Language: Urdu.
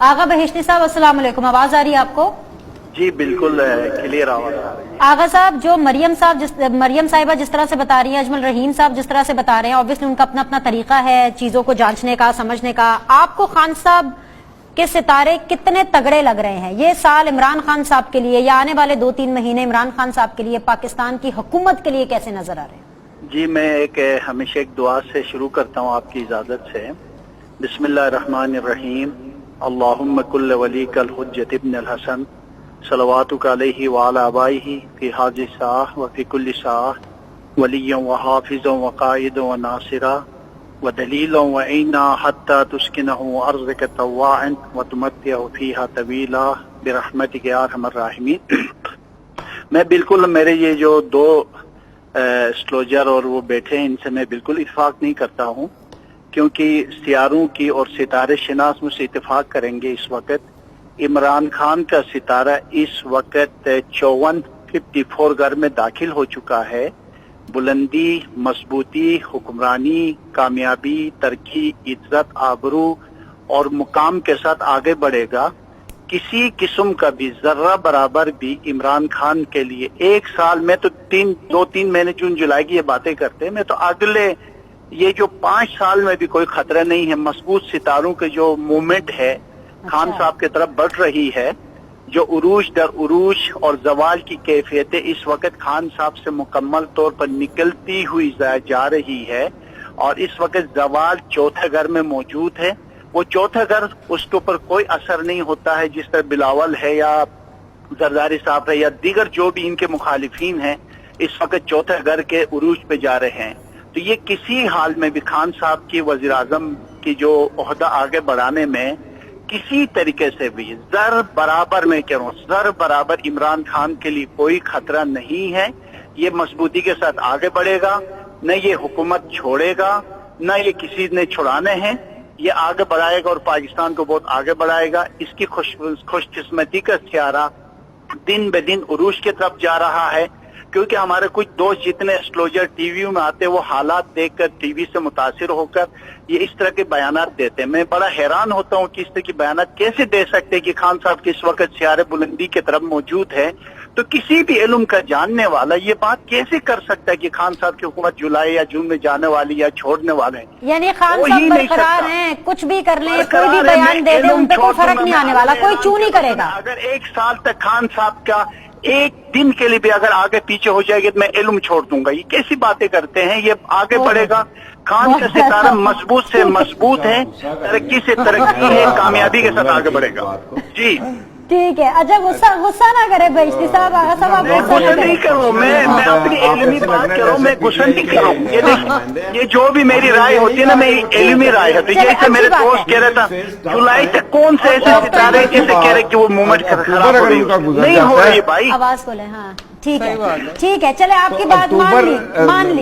آغا بہشتی صاحب السلام علیکم، آواز آ رہی ہے آپ کو؟ جی بالکل کلیئر آواز آ رہی ہے۔ آغا صاحب، جو مریم صاحبہ جس طرح سے بتا رہی ہیں، اجمل رحیم صاحب جس طرح سے بتا رہے ہیں، obviously ان کا اپنا اپنا طریقہ ہے چیزوں کو جانچنے کا، سمجھنے کا۔ آپ کو خان صاحب کے ستارے کتنے تگڑے لگ رہے ہیں یہ سال عمران خان صاحب کے لیے، یا آنے والے 2-3 مہینے عمران خان صاحب کے لیے، پاکستان کی حکومت کے لیے کیسے نظر آ رہے ہیں؟ جی میں ہمیشہ ایک دعا سے شروع کرتا ہوں آپ کی اجازت سے۔ بسم اللہ الرحمن الرحیم، اللہم کل ولیک الحجت ابن الحسن صلواتک علیہ وعلی آبائہ فی حاضر ساہ وفی کل ساہ ولی وحافظ وقائد وناصرہ ودلیلا وعینا حتی تسکنہ ارضک طواعا وتمتعہ فیہا طویلا برحمتک یا ارحم الراحمین۔ میں بالکل، میرے یہ جو دو اسٹروجر اور وہ بیٹھے ہیں، ان سے میں بالکل اتفاق نہیں کرتا ہوں، کیونکہ سیاروں کی اور ستارے شناس مجھ سے اتفاق کریں گے۔ اس وقت عمران خان کا ستارہ اس وقت 54 گھر میں داخل ہو چکا ہے۔ بلندی، مضبوطی، حکمرانی، کامیابی، ترقی، عزت، آبرو اور مقام کے ساتھ آگے بڑھے گا۔ کسی قسم کا بھی ذرہ برابر بھی عمران خان کے لیے ایک سال میں تو 2-3 مہینے جون جولائی کی یہ باتیں کرتے ہیں، میں تو اگلے یہ جو 5 سال میں بھی کوئی خطرہ نہیں ہے۔ مضبوط ستاروں کے جو موومنٹ ہے خان صاحب کی طرف بڑھ رہی ہے، جو عروج در عروج اور زوال کی کیفیتیں اس وقت خان صاحب سے مکمل طور پر نکلتی ہوئی جا رہی ہے، اور اس وقت زوال چوتھے گھر میں موجود ہے۔ وہ چوتھا گھر اس کے اوپر کوئی اثر نہیں ہوتا ہے، جس طرح بلاول ہے یا زرداری صاحب ہے یا دیگر جو بھی ان کے مخالفین ہیں اس وقت چوتھے گھر کے عروج پہ جا رہے ہیں۔ تو یہ کسی حال میں بھی خان صاحب کی وزیر اعظم کی جو عہدہ آگے بڑھانے میں کسی طریقے سے بھی ذر برابر، میں کہہ رہا ہوں ذر برابر عمران خان کے لیے کوئی خطرہ نہیں ہے۔ یہ مضبوطی کے ساتھ آگے بڑھے گا، نہ یہ حکومت چھوڑے گا، نہ یہ کسی نے چھڑانے ہیں، یہ آگے بڑھائے گا اور پاکستان کو بہت آگے بڑھائے گا۔ اس کی خوش قسمتی کا سیارہ دن بہ دن عروج کی طرف جا رہا ہے، کیونکہ ہمارے کچھ دوست جتنے اسٹروجر ٹی وی میں آتے ہیں وہ حالات دیکھ کر ٹی وی سے متاثر ہو کر یہ اس طرح کے بیانات دیتے ہیں۔ میں بڑا حیران ہوتا ہوں کہ اس طرح کے بیانات کیسے دے سکتے ہیں کہ خان صاحب کے اس وقت سیارے بلندی کی طرف موجود ہے، تو کسی بھی علم کا جاننے والا یہ بات کیسے کر سکتا ہے کہ خان صاحب کی حکومت جولائی یا جون میں جانے والی یا چھوڑنے والے ہیں؟ یعنی خان صاحب برقرار ہیں، کچھ بھی کر لیں، کوئی بھی بیان دے دیں، ان پہ کوئی فرق نہیں آنے والا، کوئی چوں نہیں کرے گا۔ اگر ایک سال تک خان صاحب کا ایک دن کے لیے بھی اگر آگے پیچھے ہو جائے گی تو میں علم چھوڑ دوں گا۔ یہ کیسی باتیں کرتے ہیں؟ یہ آگے بڑھے گا۔ خان کا ستارہ مضبوط سے مضبوط ہے، ترقی سے ترقی ہے، کامیابی کے ساتھ آگے بڑھے گا۔ جی ٹھیک ہے۔ اچھا غصہ نہ کرے بہشتی صاحب، آغا صاحب آپ غصہ نہیں کروں، میں اپنی علمی بات کر رہا ہوں، میں غصہ نہیں کر رہا ہوں۔ یہ جو بھی میری رائے ہوتی ہے نا، میری علمی رائے ہے۔ تو جیسے میرے دوست کہہ رہا تھا جولائی تک کون سے ایسے ستارے جیسے کہہ رہے کہ وہ موومنٹ خراب ہو رہی نہیں ہو رہی بھائی، آواز کھولیں۔ ہاں ٹھیک ہے، ٹھیک ہے، چلے آپ کی بات مان لی